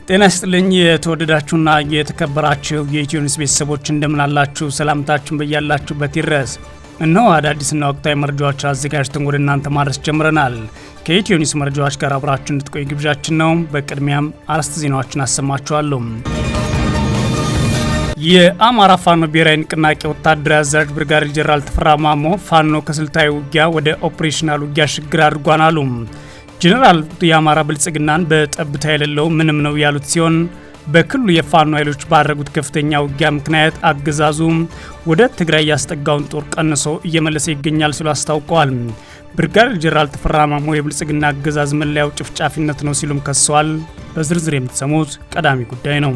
ጤና ይስጥልኝ የተወደዳችሁና የተከበራችሁ የኢትዮ ኒውስ ቤተሰቦች እንደምን አላችሁ? ሰላምታችሁን በያላችሁበት ይድረስ። እነሆ አዳዲስና ወቅታዊ መረጃዎች አዘጋጅተን ወደ እናንተ ማድረስ ጀምረናል። ከኢትዮ ኒውስ መረጃዎች ጋር አብራችሁ እንድትቆዩ ግብዣችን ነው። በቅድሚያም አርዕስተ ዜናዎችን አሰማችኋለሁ። የአማራ ፋኖ ብሔራዊ ንቅናቄ ወታደራዊ አዛዥ ብርጋዴር ጄኔራል ተፈራ ማሞ ፋኖ ከስልታዊ ውጊያ ወደ ኦፕሬሽናል ውጊያ ሽግግር አድርጓል አሉ። ጄኔራል የአማራ ብልጽግናን በጠብታ የሌለው ምንም ነው ያሉት ሲሆን በክልሉ የፋኖ ኃይሎች ባደረጉት ከፍተኛ ውጊያ ምክንያት አገዛዙ ወደ ትግራይ ያስጠጋውን ጦር ቀንሶ እየመለሰ ይገኛል ሲሉ አስታውቀዋል። ብርጋዴር ጄኔራል ተፈራ ማሞ የብልጽግና አገዛዝ መለያው ጭፍጫፊነት ነው ሲሉም ከሰዋል። በዝርዝር የምትሰሙት ቀዳሚ ጉዳይ ነው።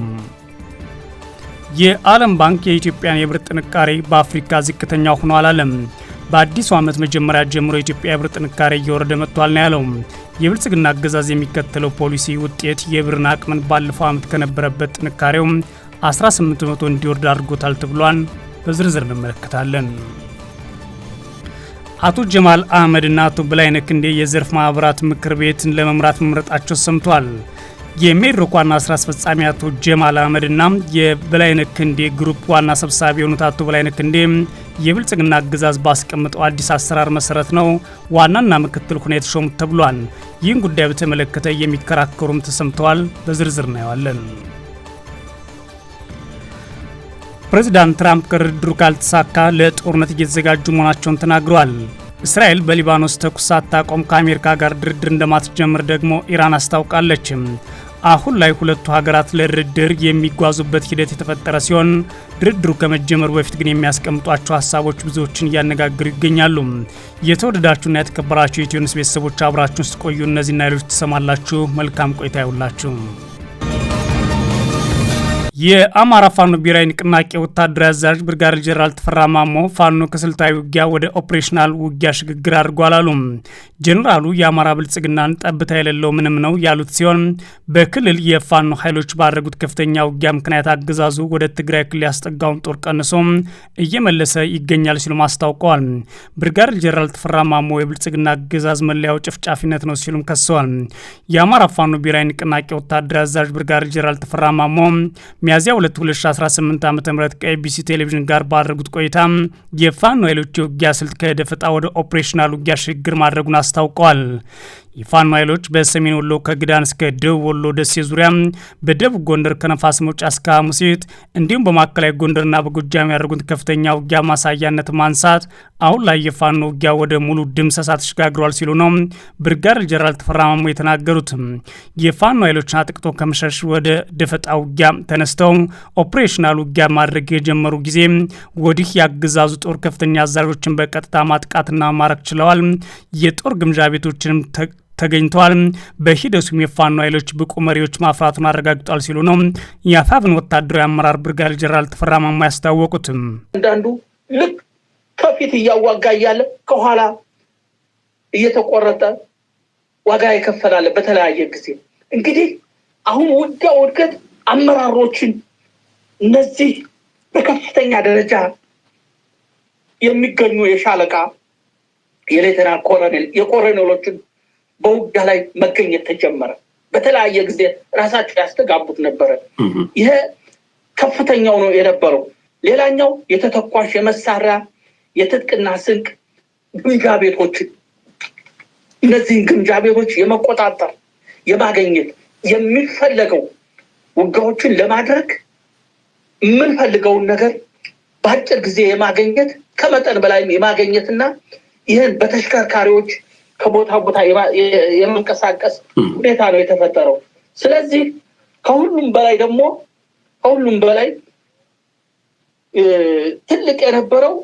የዓለም ባንክ የኢትዮጵያን የብር ጥንካሬ በአፍሪካ ዝቅተኛ ሆኗል አለ። በአዲሱ ዓመት መጀመሪያ ጀምሮ የኢትዮጵያ የብር ጥንካሬ እየወረደ መጥቷል ነው ያለው። የብልጽግና አገዛዝ የሚከተለው ፖሊሲ ውጤት የብርን አቅምን ባለፈው ዓመት ከነበረበት ጥንካሬው 18 በመቶ እንዲወርድ አድርጎታል ተብሏል። በዝርዝር እንመለከታለን። አቶ ጀማል አህመድና አቶ በላይነህ ክንዴ የዘርፍ ማህበራት ምክር ቤትን ለመምራት መምረጣቸው ሰምቷል። የሜድሮክ ዋና ስራ አስፈጻሚ አቶ ጀማል አህመድና የበላይነህ ክንዴ ግሩፕ ዋና ሰብሳቢ የሆኑት አቶ በላይነህ ክንዴ የብልጽግና አገዛዝ ባስቀመጠው አዲስ አሰራር መሰረት ነው ዋናና ምክትል ሆነው የተሾሙት ተብሏል። ይህን ጉዳይ በተመለከተ የሚከራከሩም ተሰምተዋል። በዝርዝር እናየዋለን። ፕሬዚዳንት ትራምፕ ከድርድሩ ካልተሳካ ለጦርነት እየተዘጋጁ መሆናቸውን ተናግረዋል። እስራኤል በሊባኖስ ተኩስ ሳታቆም ከአሜሪካ ጋር ድርድር እንደማትጀምር ደግሞ ኢራን አስታውቃለች። አሁን ላይ ሁለቱ ሀገራት ለድርድር የሚጓዙበት ሂደት የተፈጠረ ሲሆን ድርድሩ ከመጀመሩ በፊት ግን የሚያስቀምጧቸው ሀሳቦች ብዙዎችን እያነጋገሩ ይገኛሉ። የተወደዳችሁና የተከበራችሁ የኢትዮ ኒውስ ቤተሰቦች አብራችሁን ስትቆዩ እነዚህና ሌሎች ትሰማላችሁ። መልካም ቆይታ ይሁንላችሁ። የአማራ ፋኖ ብሔራዊ ንቅናቄ ወታደራዊ አዛዥ ብርጋዴር ጄኔራል ተፈራ ማሞ ፋኖ ከስልታዊ ውጊያ ወደ ኦፕሬሽናል ውጊያ ሽግግር አድርጓል አሉ። ጄኔራሉ የአማራ ብልጽግናን ጠብታ የሌለው ምንም ነው ያሉት ሲሆን በክልል የፋኖ ኃይሎች ባደረጉት ከፍተኛ ውጊያ ምክንያት አገዛዙ ወደ ትግራይ ክልል ያስጠጋውን ጦር ቀንሶ እየመለሰ ይገኛል ሲሉም አስታውቀዋል። ብርጋዴር ጄኔራል ተፈራ ማሞ የብልጽግና አገዛዝ መለያው ጭፍጫፊነት ነው ሲሉም ከሰዋል። የአማራ ፋኖ ብሔራዊ ንቅናቄ ወታደራዊ አዛዥ ብርጋዴር ጄኔራል ተፈራ ማሞ ሚያዝያ 2018 ዓ.ም ከኤቢሲ ቴሌቪዥን ጋር ባደረጉት ቆይታ የፋኖ ኃይሎች የውጊያ ስልት ከደፈጣ ወደ ኦፕሬሽናል ውጊያ ሽግግር ማድረጉን አስታውቀዋል። የፋኖ ኃይሎች በሰሜን ወሎ ከግዳን እስከ ደቡብ ወሎ ደሴ ዙሪያ፣ በደቡብ ጎንደር ከነፋስ መውጫ እስከ ሐሙሲት እንዲሁም በማዕከላዊ ጎንደርና በጎጃም ያደረጉት ከፍተኛ ውጊያ ማሳያነት ማንሳት አሁን ላይ የፋኖ ውጊያ ወደ ሙሉ ድምሰሳ ተሸጋግሯል ሲሉ ነው ብርጋዴር ጄኔራል ተፈራ ማሞ የተናገሩት። የፋኖ ኃይሎችን አጥቅቶ ከመሸሽ ወደ ደፈጣ ውጊያ ተነስተው ኦፕሬሽናል ውጊያ ማድረግ የጀመሩ ጊዜ ወዲህ ያገዛዙ ጦር ከፍተኛ አዛዦችን በቀጥታ ማጥቃትና ማረክ ችለዋል። የጦር ግምጃ ቤቶችንም ተገኝተዋል። በሂደቱም የፋኖ ኃይሎች ብቁ መሪዎች ማፍራቱን አረጋግጧል ሲሉ ነው የአፋብን ወታደራዊ አመራር ብርጋዴር ጄኔራል ተፈራ ማሞ ያስታወቁት። አንዳንዱ ልክ ከፊት እያዋጋ እያለ ከኋላ እየተቆረጠ ዋጋ ይከፈላል በተለያየ ጊዜ። እንግዲህ አሁን ውጊያ ውድቀት አመራሮችን እነዚህ በከፍተኛ ደረጃ የሚገኙ የሻለቃ የሌተና ኮሎኔል የኮሎኔሎችን በውጊያ ላይ መገኘት ተጀመረ። በተለያየ ጊዜ ራሳቸው ያስተጋቡት ነበረ። ይሄ ከፍተኛው ነው የነበረው። ሌላኛው የተተኳሽ የመሳሪያ የትጥቅና ስንቅ ግምጃ ቤቶችን እነዚህን ግምጃ ቤቶች የመቆጣጠር የማገኘት የሚፈለገው ውጊያዎችን ለማድረግ የምንፈልገውን ነገር በአጭር ጊዜ የማገኘት ከመጠን በላይ የማገኘትና ይህን በተሽከርካሪዎች ከቦታ ቦታ የመንቀሳቀስ ሁኔታ ነው የተፈጠረው። ስለዚህ ከሁሉም በላይ ትልቅ የነበረው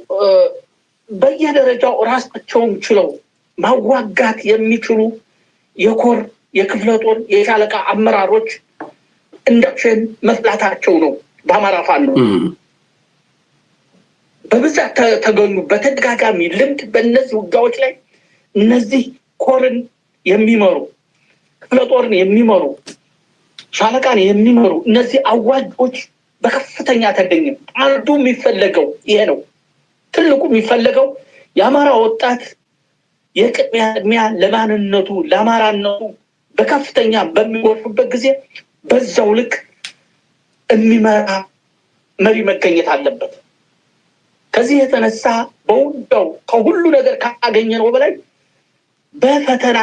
በየደረጃው ራሳቸውን ችለው ማዋጋት የሚችሉ የኮር የክፍለ ጦር የሻለቃ አመራሮች እንደሸን መፍላታቸው ነው። በአማራ ፋኖ በብዛት ተገኙ። በተደጋጋሚ ልምድ በእነዚህ ውጊያዎች ላይ እነዚህ ኮርን የሚመሩ ክፍለ ጦርን የሚመሩ ሻለቃን የሚመሩ እነዚህ አዋጆች በከፍተኛ ተገኘ። አንዱ የሚፈለገው ይሄ ነው። ትልቁ የሚፈለገው የአማራ ወጣት የቅድሚያ ለማንነቱ ለአማራነቱ በከፍተኛ በሚጎርፍበት ጊዜ በዛው ልክ የሚመራ መሪ መገኘት አለበት። ከዚህ የተነሳ በውጊያው ከሁሉ ነገር ካገኘነው በላይ በፈተና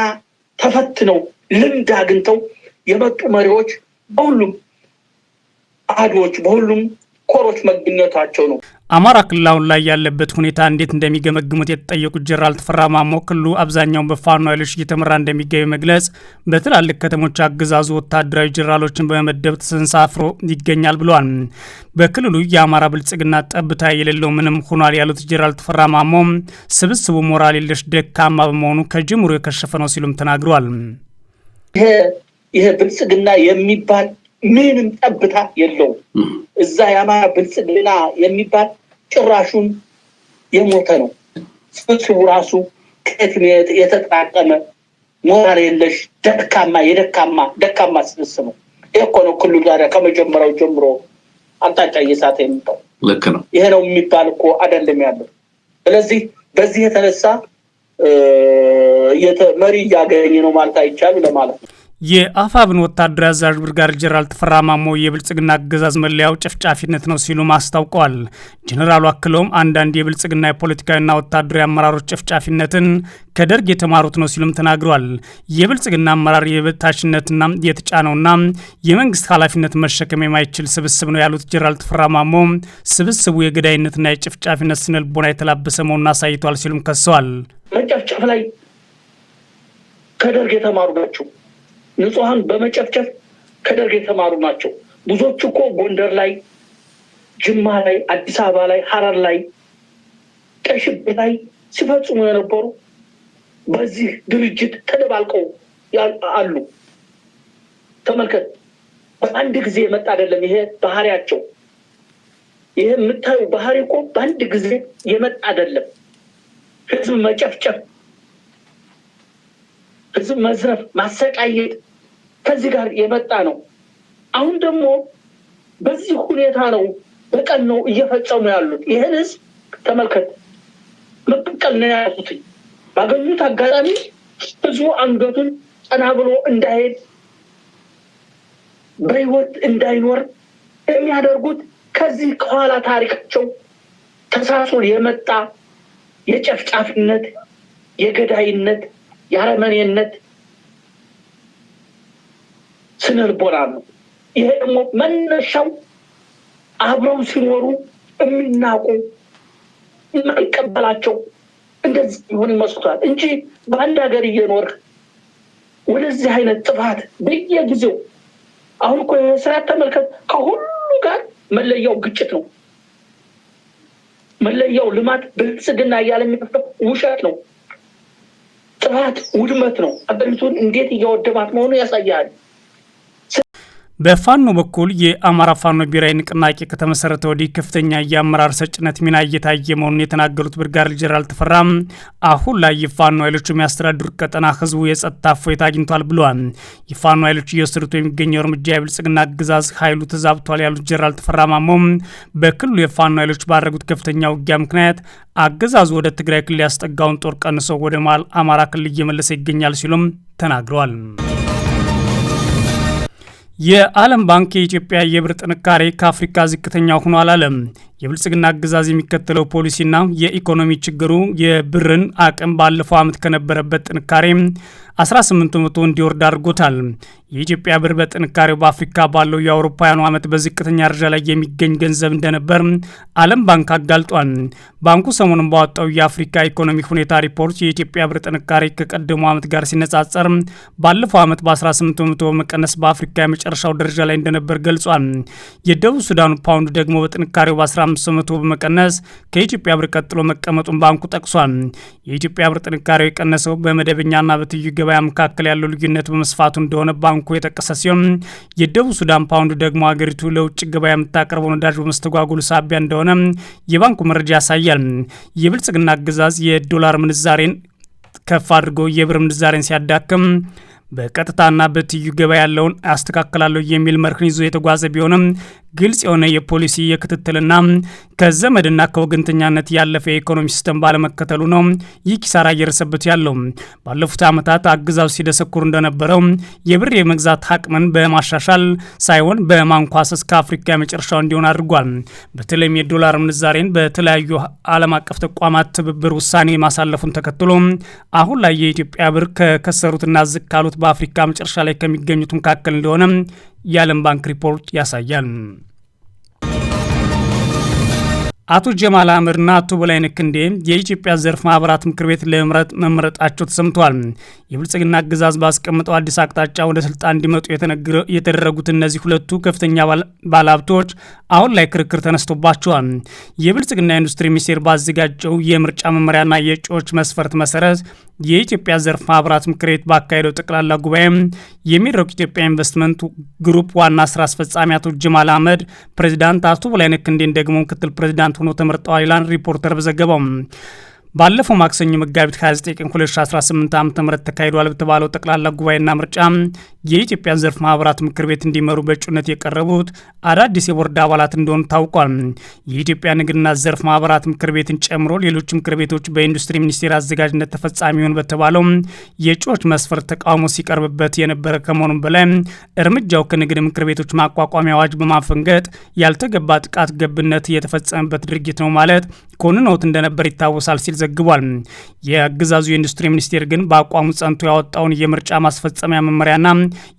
ተፈትነው ልምድ አግኝተው የመጡ መሪዎች በሁሉም አህዶች በሁሉም ኮሮች መገኘታቸው ነው። አማራ ክልል አሁን ላይ ያለበት ሁኔታ እንዴት እንደሚገመግሙት የተጠየቁት ጀነራል ተፈራ ማሞ ክልሉ አብዛኛውን በፋኖ ኃይሎች እየተመራ እንደሚገኝ በመግለጽ በትላልቅ ከተሞች አገዛዙ ወታደራዊ ጀነራሎችን በመመደብ ተሰንሳፍሮ ይገኛል ብለዋል። በክልሉ የአማራ ብልጽግና ጠብታ የሌለው ምንም ሆኗል ያሉት ጀነራል ተፈራ ማሞ ስብስቡ ሞራል የለሽ ደካማ በመሆኑ ከጅምሩ የከሸፈ ነው ሲሉም ተናግረዋል። ይሄ ብልጽግና የሚባል ምንም ጠብታ የለውም። እዛ የአማራ ብልጽግና የሚባል ጭራሹን የሞተ ነው። ስብስቡ ራሱ ከየት የተጠራቀመ ሞራል የለሽ ደካማ ስብስብ ነው። ይሄ እኮ ነው ክልሉ ጋር ከመጀመሪያው ጀምሮ አቅጣጫ እየሳተ የሚመጣው። ልክ ነው። ይሄ ነው የሚባል እኮ አይደለም ያለው። ስለዚህ በዚህ የተነሳ መሪ እያገኘ ነው ማለት አይቻልም ለማለት ነው። የአፋብን ወታደራዊ አዛዥ ብርጋዴር ጀነራል ተፈራ ማሞ የብልጽግና አገዛዝ መለያው ጨፍጫፊነት ነው ሲሉም አስታውቀዋል። ጀነራሉ አክለውም አንዳንድ የብልጽግና የፖለቲካዊና ወታደራዊ አመራሮች ጨፍጫፊነትን ከደርግ የተማሩት ነው ሲሉም ተናግረዋል። የብልጽግና አመራር የበታችነትና የተጫነውና የመንግስት ኃላፊነት መሸከም የማይችል ስብስብ ነው ያሉት ጀነራል ተፈራ ማሞ ስብስቡ የገዳይነትና የጨፍጫፊነት ስነልቦና የተላበሰ መሆኑን አሳይቷል ሲሉም ከሰዋል። መጨፍጨፍ ላይ ከደርግ የተማሩ ናቸው። ንጹሃን በመጨፍጨፍ ከደርግ የተማሩ ናቸው። ብዙዎቹ እኮ ጎንደር ላይ፣ ጅማ ላይ፣ አዲስ አበባ ላይ፣ ሐረር ላይ፣ ቀይ ሽብር ላይ ሲፈጽሙ የነበሩ በዚህ ድርጅት ተደባልቀው አሉ። ተመልከት። በአንድ ጊዜ የመጣ አይደለም ይሄ ባህሪያቸው። ይሄ የምታዩ ባህሪ እኮ በአንድ ጊዜ የመጣ አይደለም። ህዝብ መጨፍጨፍ፣ ህዝብ መዝረፍ፣ ማሰቃየት ከዚህ ጋር የመጣ ነው። አሁን ደግሞ በዚህ ሁኔታ ነው በቀን ነው እየፈጸሙ ያሉት። ይህን ህዝብ ተመልከት። መበቀል ነው ያሉት። ባገኙት አጋጣሚ ህዝቡ አንገቱን ቀና ብሎ እንዳይሄድ በህይወት እንዳይኖር የሚያደርጉት ከዚህ ከኋላ ታሪካቸው ተሳስሮ የመጣ የጨፍጫፊነት፣ የገዳይነት፣ የአረመኔነት ስነልቦና ነው። ይሄ ደግሞ መነሻው አብረው ሲኖሩ የሚናቁ የማይቀበላቸው እንደዚህ ይሆን ይመስላል እንጂ በአንድ ሀገር እየኖር ወደዚህ አይነት ጥፋት በየጊዜው አሁን እኮ የስራት ተመልከት። ከሁሉ ጋር መለያው ግጭት ነው። መለያው ልማት ብልጽግና እያለ የሚከፍለው ውሸት ነው። ጥፋት ውድመት ነው። አገሪቱን እንዴት እያወደማት መሆኑን ያሳያል። በፋኖ በኩል የአማራ ፋኖ ብሔራዊ ንቅናቄ ከተመሰረተ ወዲህ ከፍተኛ የአመራር ሰጭነት ሚና እየታየ መሆኑን የተናገሩት ብርጋዴር ጀነራል ተፈራ አሁን ላይ የፋኖ ኃይሎች የሚያስተዳድሩት ቀጠና ህዝቡ የጸጥታ እፎይታ አግኝቷል ብለዋል። የፋኖ ኃይሎች እየወሰዱት የሚገኘው እርምጃ የብልጽግና አገዛዝ ኃይሉ ተዛብቷል ያሉት ጀነራል ተፈራ ማሞ በክልሉ የፋኖ ኃይሎች ባደረጉት ከፍተኛ ውጊያ ምክንያት አገዛዙ ወደ ትግራይ ክልል ያስጠጋውን ጦር ቀንሶ ወደ አማራ ክልል እየመለሰ ይገኛል ሲሉም ተናግረዋል። የዓለም ባንክ የኢትዮጵያ የብር ጥንካሬ ከአፍሪካ ዝቅተኛ ሆኗል አለ። የብልጽግና አገዛዝ የሚከተለው ፖሊሲና የኢኮኖሚ ችግሩ የብርን አቅም ባለፈው ዓመት ከነበረበት ጥንካሬ 18 በመቶ እንዲወርድ አድርጎታል። የኢትዮጵያ ብር በጥንካሬው በአፍሪካ ባለው የአውሮፓውያኑ ዓመት በዝቅተኛ ደረጃ ላይ የሚገኝ ገንዘብ እንደነበር ዓለም ባንክ አጋልጧል። ባንኩ ሰሞኑን ባወጣው የአፍሪካ ኢኮኖሚ ሁኔታ ሪፖርት የኢትዮጵያ ብር ጥንካሬ ከቀደመው ዓመት ጋር ሲነጻጸር ባለፈው ዓመት በ18 በመቶ በመቀነስ በአፍሪካ የመጨረሻው ደረጃ ላይ እንደነበር ገልጿል። የደቡብ ሱዳኑ ፓውንድ ደግሞ በጥንካሬው በ15 በመቶ በመቀነስ ከኢትዮጵያ ብር ቀጥሎ መቀመጡን ባንኩ ጠቅሷል። የኢትዮጵያ ብር ጥንካሬው የቀነሰው በመደበኛና በትይዩ ገበያ መካከል ያለው ልዩነት በመስፋቱ እንደሆነ ባንኩ የጠቀሰ ሲሆን የደቡብ ሱዳን ፓውንድ ደግሞ ሀገሪቱ ለውጭ ገበያ የምታቀርበው ነዳጅ በመስተጓጎሉ ሳቢያ እንደሆነ የባንኩ መረጃ ያሳያል። የብልጽግና አገዛዝ የዶላር ምንዛሬን ከፍ አድርጎ የብር ምንዛሬን ሲያዳክም በቀጥታና በትይዩ ገበያ ያለውን አስተካክላለሁ የሚል መርህን ይዞ የተጓዘ ቢሆንም ግልጽ የሆነ የፖሊሲ የክትትልና ከዘመድና ከወገንተኛነት ያለፈ የኢኮኖሚ ሲስተም ባለመከተሉ ነው ይህ ኪሳራ እየደረሰበት ያለው። ባለፉት ዓመታት አገዛዙ ሲደሰኩር እንደነበረው የብር የመግዛት አቅምን በማሻሻል ሳይሆን በማንኳሰስ ከአፍሪካ የመጨረሻው እንዲሆን አድርጓል። በተለይም የዶላር ምንዛሬን በተለያዩ ዓለም አቀፍ ተቋማት ትብብር ውሳኔ ማሳለፉን ተከትሎ አሁን ላይ የኢትዮጵያ ብር ከከሰሩትና ዝቅ ካሉት በአፍሪካ መጨረሻ ላይ ከሚገኙት መካከል እንደሆነ የዓለም ባንክ ሪፖርት ያሳያል። አቶ ጀማል አህመድና አቶ በላይነህ ክንዴ የኢትዮጵያ ዘርፍ ማህበራት ምክር ቤት ለመምረጥ መመረጣቸው ተሰምቷል። የብልጽግና አገዛዝ ባስቀመጠው አዲስ አቅጣጫ ወደ ስልጣን እንዲመጡ የተደረጉት እነዚህ ሁለቱ ከፍተኛ ባለሀብቶች አሁን ላይ ክርክር ተነስቶባቸዋል። የብልጽግና ኢንዱስትሪ ሚኒስቴር ባዘጋጀው የምርጫ መመሪያና የእጩዎች መስፈርት መሰረት የኢትዮጵያ ዘርፍ ማህበራት ምክር ቤት ባካሄደው ጠቅላላ ጉባኤ የሚድሮክ ኢትዮጵያ ኢንቨስትመንት ግሩፕ ዋና ስራ አስፈጻሚ አቶ ጀማል አህመድ ፕሬዚዳንት፣ አቶ በላይነህ ክንዴን ደግሞ ምክትል ፕሬዚዳንት ሆኖ ተመርጠዋል ይላል ሪፖርተር በዘገባው። ባለፈው ማክሰኞ መጋቢት 29 ቀን 2018 ዓ.ም ተካሂዷል በተባለው ጠቅላላ ጉባኤና ምርጫ የኢትዮጵያ ዘርፍ ማህበራት ምክር ቤት እንዲመሩ በእጩነት የቀረቡት አዳዲስ የቦርድ አባላት እንደሆኑ ታውቋል። የኢትዮጵያ ንግድና ዘርፍ ማህበራት ምክር ቤትን ጨምሮ ሌሎች ምክር ቤቶች በኢንዱስትሪ ሚኒስቴር አዘጋጅነት ተፈጻሚ ይሆን በተባለው የእጩዎች መስፈርት ተቃውሞ ሲቀርብበት የነበረ ከመሆኑም በላይ እርምጃው ከንግድ ምክር ቤቶች ማቋቋሚያ አዋጅ በማፈንገጥ ያልተገባ ጥቃት ገብነት የተፈጸመበት ድርጊት ነው ማለት ኮንኖት እንደነበር ይታወሳል ሲል ዘግቧል። የአገዛዙ የኢንዱስትሪ ሚኒስቴር ግን በአቋሙ ጸንቶ ያወጣውን የምርጫ ማስፈጸሚያ መመሪያና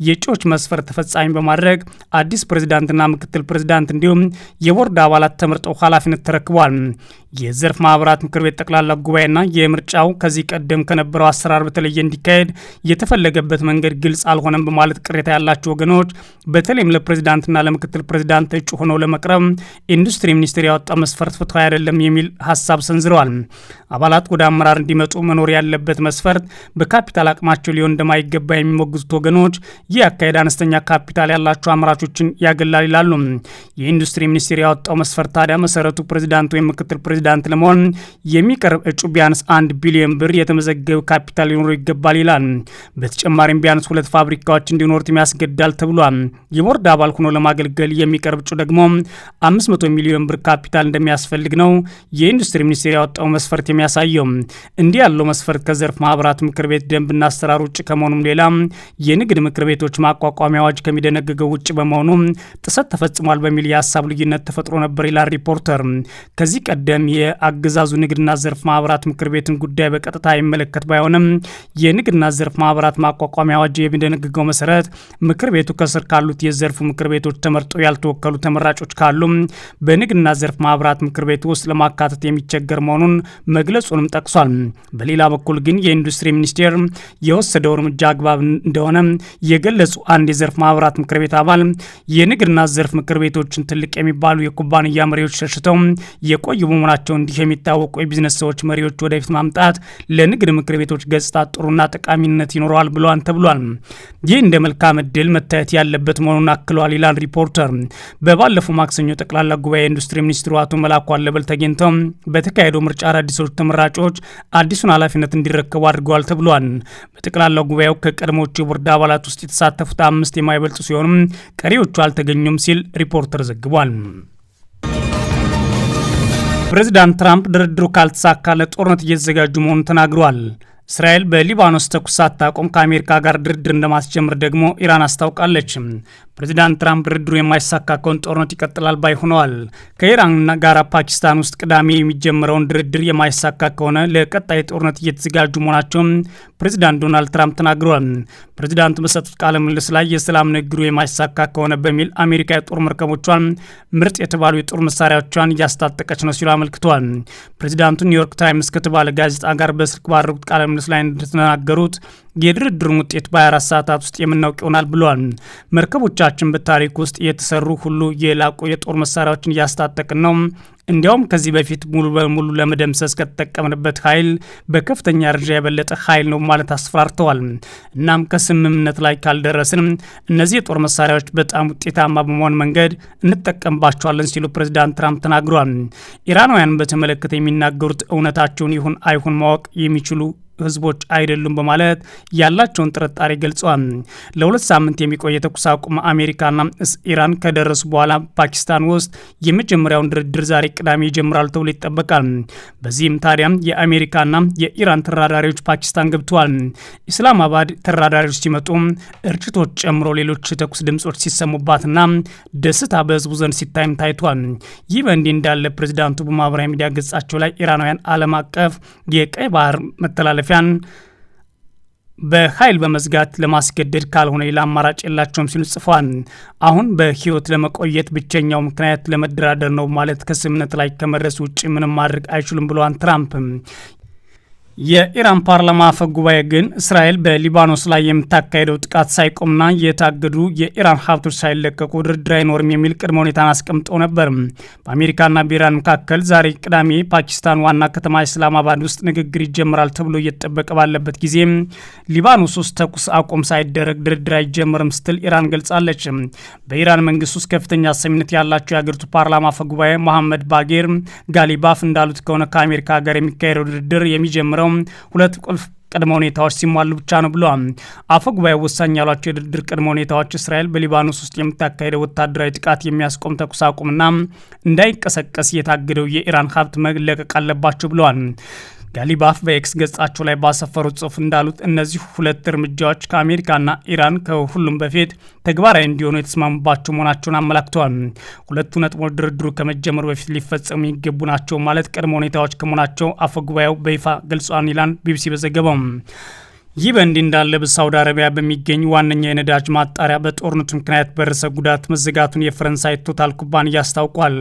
የእጩዎች መስፈርት ተፈጻሚ በማድረግ አዲስ ፕሬዝዳንትና ምክትል ፕሬዝዳንት እንዲሁም የቦርድ አባላት ተመርጠው ኃላፊነት ተረክበዋል። የዘርፍ ማህበራት ምክር ቤት ጠቅላላ ጉባኤና የምርጫው ከዚህ ቀደም ከነበረው አሰራር በተለየ እንዲካሄድ የተፈለገበት መንገድ ግልጽ አልሆነም በማለት ቅሬታ ያላቸው ወገኖች በተለይም ለፕሬዝዳንትና ለምክትል ፕሬዝዳንት እጩ ሆነው ለመቅረብ ኢንዱስትሪ ሚኒስቴር ያወጣው መስፈርት ፍትሐዊ አይደለም የሚል ሀሳብ ሰንዝረዋል። አባላት ወደ አመራር እንዲመጡ መኖር ያለበት መስፈርት በካፒታል አቅማቸው ሊሆን እንደማይገባ የሚሞግዙት ወገኖች ይህ አካሄድ አነስተኛ ካፒታል ያላቸው አምራቾችን ያገላል ይላሉ። የኢንዱስትሪ ሚኒስቴር ያወጣው መስፈርት ታዲያ መሰረቱ ፕሬዝዳንት ወይም ምክትል ፕሬዝዳንት ለመሆን የሚቀርብ እጩ ቢያንስ 1 ቢሊዮን ብር የተመዘገበ ካፒታል ሊኖረው ይገባል ይላል። በተጨማሪም ቢያንስ 2 ፋብሪካዎች እንዲኖሩት ያስገድዳል ተብሏል። የቦርድ አባል ሆኖ ለማገልገል የሚቀርብ እጩ ደግሞ 500 ሚሊዮን ብር ካፒታል እንደሚያስፈልግ ነው የኢንዱስትሪ ሚኒስቴር ያወጣው መስፈርት የሚያሳየው። እንዲህ ያለው መስፈርት ከዘርፍ ማህበራት ምክር ቤት ደንብና አሰራር ውጭ ከመሆኑም ሌላ የንግድ ምክር ቤቶች ማቋቋሚያ አዋጅ ከሚደነግገው ውጭ በመሆኑ ጥሰት ተፈጽሟል በሚል የሀሳብ ልዩነት ተፈጥሮ ነበር ይላል ሪፖርተር። ከዚህ ቀደም የአገዛዙ ንግድና ዘርፍ ማህበራት ምክር ቤትን ጉዳይ በቀጥታ ይመለከት ባይሆንም የንግድና ዘርፍ ማህበራት ማቋቋሚያ አዋጅ የሚደነግገው መሰረት ምክር ቤቱ ከስር ካሉት የዘርፉ ምክር ቤቶች ተመርጠው ያልተወከሉ ተመራጮች ካሉ በንግድና ዘርፍ ማህበራት ምክር ቤት ውስጥ ለማካተት የሚቸገር መሆኑን መግለጹንም ጠቅሷል። በሌላ በኩል ግን የኢንዱስትሪ ሚኒስቴር የወሰደው እርምጃ አግባብ እንደሆነ የገለጹ አንድ የዘርፍ ማህበራት ምክር ቤት አባል የንግድና ዘርፍ ምክር ቤቶችን ትልቅ የሚባሉ የኩባንያ መሪዎች ሸሽተው የቆዩ በመሆናቸው እንዲህ የሚታወቁ የቢዝነስ ሰዎች መሪዎች ወደፊት ማምጣት ለንግድ ምክር ቤቶች ገጽታ ጥሩና ጠቃሚነት ይኖረዋል ብለዋል ተብሏል። ይህ እንደ መልካም እድል መታየት ያለበት መሆኑን አክለዋል ይላል ሪፖርተር። በባለፈው ማክሰኞ ጠቅላላ ጉባኤ ኢንዱስትሪ ሚኒስትሩ አቶ መላኩ አለበል ተገኝተው በተካሄደው ምርጫ አዳዲሶች ተመራጮች አዲሱን ኃላፊነት እንዲረከቡ አድርገዋል ተብሏል። በጠቅላላው ጉባኤው ከቀድሞዎቹ የቦርድ አባላት ውስጥ የተሳተፉት 5 የማይበልጡ ሲሆኑም ቀሪዎቹ አልተገኙም ሲል ሪፖርተር ዘግቧል። ፕሬዚዳንት ትራምፕ ድርድሩ ካልተሳካ ለጦርነት እየተዘጋጁ መሆኑን ተናግረዋል። እስራኤል በሊባኖስ ተኩስ ሳታቆም ከአሜሪካ ጋር ድርድር እንደማትጀምር ደግሞ ኢራን አስታውቃለች። ፕሬዚዳንት ትራምፕ ድርድሩ የማይሳካ ከሆነ ጦርነት ይቀጥላል ባይ ሆነዋል። ከኢራን ጋር ፓኪስታን ውስጥ ቅዳሜ የሚጀምረውን ድርድር የማይሳካ ከሆነ ለቀጣይ ጦርነት እየተዘጋጁ መሆናቸውን ፕሬዚዳንት ዶናልድ ትራምፕ ተናግረዋል። ፕሬዚዳንቱ በሰጡት ቃለ ምልልስ ላይ የሰላም ንግግሩ የማይሳካ ከሆነ በሚል አሜሪካ የጦር መርከቦቿን ምርጥ የተባሉ የጦር መሳሪያዎቿን እያስታጠቀች ነው ሲሉ አመልክተዋል። ፕሬዚዳንቱ ኒውዮርክ ታይምስ ከተባለ ጋዜጣ ጋር በስልክ ባደረጉት ቃለ ምልልስ ላይ እንደተናገሩት የድርድሩን ውጤት በ24 ሰዓታት ውስጥ የምናውቅ ይሆናል ብለዋል። መርከቦቻችን በታሪክ ውስጥ የተሰሩ ሁሉ የላቁ የጦር መሳሪያዎችን እያስታጠቅን ነው። እንዲያውም ከዚህ በፊት ሙሉ በሙሉ ለመደምሰስ ከተጠቀምንበት ኃይል በከፍተኛ ደረጃ የበለጠ ኃይል ነው ማለት አስፈራርተዋል። እናም ከስምምነት ላይ ካልደረስን እነዚህ የጦር መሳሪያዎች በጣም ውጤታማ በመሆን መንገድ እንጠቀምባቸዋለን ሲሉ ፕሬዚዳንት ትራምፕ ተናግረዋል። ኢራናውያን በተመለከተ የሚናገሩት እውነታቸውን ይሁን አይሁን ማወቅ የሚችሉ ህዝቦች አይደሉም በማለት ያላቸውን ጥርጣሬ ገልጸዋል። ለ2 ሳምንት የሚቆይ የተኩስ አቁም አሜሪካና ኢራን ከደረሱ በኋላ ፓኪስታን ውስጥ የመጀመሪያውን ድርድር ዛሬ ቅዳሜ ይጀምራሉ ተብሎ ይጠበቃል። በዚህም ታዲያ የአሜሪካና የኢራን ተራዳሪዎች ፓኪስታን ገብተዋል። ኢስላማባድ ተራዳሪዎች ሲመጡ እርችቶች ጨምሮ ሌሎች የተኩስ ድምጾች ሲሰሙባትና ደስታ በህዝቡ ዘንድ ሲታይም ታይቷል። ይህ በእንዲህ እንዳለ ፕሬዚዳንቱ በማህበራዊ ሚዲያ ገጻቸው ላይ ኢራናውያን ዓለም አቀፍ የቀይ ባህር መተላለፊያን በኃይል በመዝጋት ለማስገደድ ካልሆነ ሌላ አማራጭ የላቸውም ሲሉ ጽፏል። አሁን በህይወት ለመቆየት ብቸኛው ምክንያት ለመደራደር ነው ማለት ከስምምነት ላይ ከመድረስ ውጭ ምንም ማድረግ አይችሉም ብለዋል ትራምፕ። የኢራን ፓርላማ አፈ ጉባኤ ግን እስራኤል በሊባኖስ ላይ የምታካሄደው ጥቃት ሳይቆምና የታገዱ የኢራን ሀብቶች ሳይለቀቁ ድርድር አይኖርም የሚል ቅድመ ሁኔታን አስቀምጠው ነበር። በአሜሪካና በኢራን መካከል ዛሬ ቅዳሜ ፓኪስታን ዋና ከተማ ኢስላማባድ ውስጥ ንግግር ይጀምራል ተብሎ እየተጠበቀ ባለበት ጊዜ ሊባኖስ ውስጥ ተኩስ አቁም ሳይደረግ ድርድር አይጀምርም ስትል ኢራን ገልጻለች። በኢራን መንግስት ውስጥ ከፍተኛ ሰሚነት ያላቸው የሀገሪቱ ፓርላማ አፈ ጉባኤ መሐመድ ባጌር ጋሊባፍ እንዳሉት ከሆነ ከአሜሪካ ጋር የሚካሄደው ድርድር የሚጀምረው ሁለት ቁልፍ ቅድመ ሁኔታዎች ሲሟሉ ብቻ ነው ብለዋል። አፈ ጉባኤው ወሳኝ ያሏቸው የድርድር ቅድመ ሁኔታዎች እስራኤል በሊባኖስ ውስጥ የምታካሄደው ወታደራዊ ጥቃት የሚያስቆም ተኩስ አቁምና እንዳይቀሰቀስ የታገደው የኢራን ሀብት መለቀቅ አለባቸው ብለዋል። ጋሊባፍ በኤክስ ገጻቸው ላይ ባሰፈሩት ጽሑፍ እንዳሉት እነዚህ ሁለት እርምጃዎች ከአሜሪካና ኢራን ከሁሉም በፊት ተግባራዊ እንዲሆኑ የተስማሙባቸው መሆናቸውን አመላክተዋል። ሁለቱ ነጥቦች ድርድሩ ከመጀመሩ በፊት ሊፈጸሙ ይገቡ ናቸው ማለት ቅድመ ሁኔታዎች ከመሆናቸው አፈጉባኤው በይፋ ገልጿል ይላል ቢቢሲ በዘገባው። ይህ በእንዲህ እንዳለ በሳውዲ አረቢያ በሚገኝ ዋነኛ የነዳጅ ማጣሪያ በጦርነቱ ምክንያት በርዕሰ ጉዳት መዘጋቱን የፈረንሳይ ቶታል ኩባንያ አስታውቋል።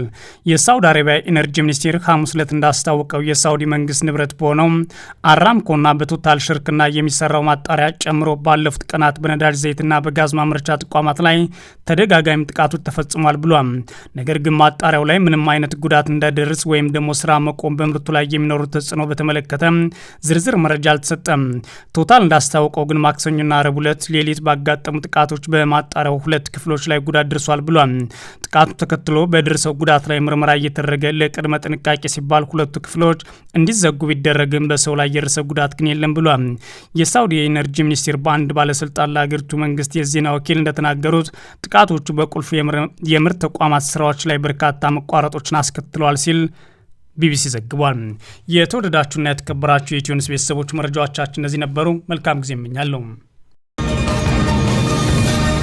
የሳውዲ አረቢያ ኢነርጂ ሚኒስቴር ሐሙስ ዕለት እንዳስታወቀው የሳውዲ መንግስት ንብረት በሆነው አራምኮና በቶታል ሽርክና የሚሰራው ማጣሪያ ጨምሮ ባለፉት ቀናት በነዳጅ ዘይትና በጋዝ ማምረቻ ተቋማት ላይ ተደጋጋሚ ጥቃቶች ተፈጽሟል ብሏል። ነገር ግን ማጣሪያው ላይ ምንም አይነት ጉዳት እንዳይደርስ ወይም ደግሞ ስራ መቆም በምርቱ ላይ የሚኖሩ ተጽዕኖ በተመለከተ ዝርዝር መረጃ አልተሰጠም። ቶታል እንዳስታወቀው ግን ማክሰኞና ረቡዕ ዕለት ሌሊት ባጋጠሙ ጥቃቶች በማጣሪያው 2 ክፍሎች ላይ ጉዳት ደርሷል ብሏል። ጥቃቱ ተከትሎ በደረሰው ጉዳት ላይ ምርመራ እየተደረገ ለቅድመ ጥንቃቄ ሲባል 2 ክፍሎች እንዲዘጉ ቢደረግም በሰው ላይ የደረሰ ጉዳት ግን የለም ብሏል። የሳውዲ የኢነርጂ ሚኒስቴር በአንድ ባለስልጣን ለሀገሪቱ መንግስት የዜና ወኪል እንደተናገሩት ጥቃቶቹ በቁልፍ የምርት ተቋማት ስራዎች ላይ በርካታ መቋረጦችን አስከትለዋል ሲል ቢቢሲ ዘግቧል። የተወደዳችሁና የተከበራችሁ የኢትዮ ኒውስ ቤተሰቦች መረጃዎቻችን እነዚህ ነበሩ። መልካም ጊዜ እመኛለሁ።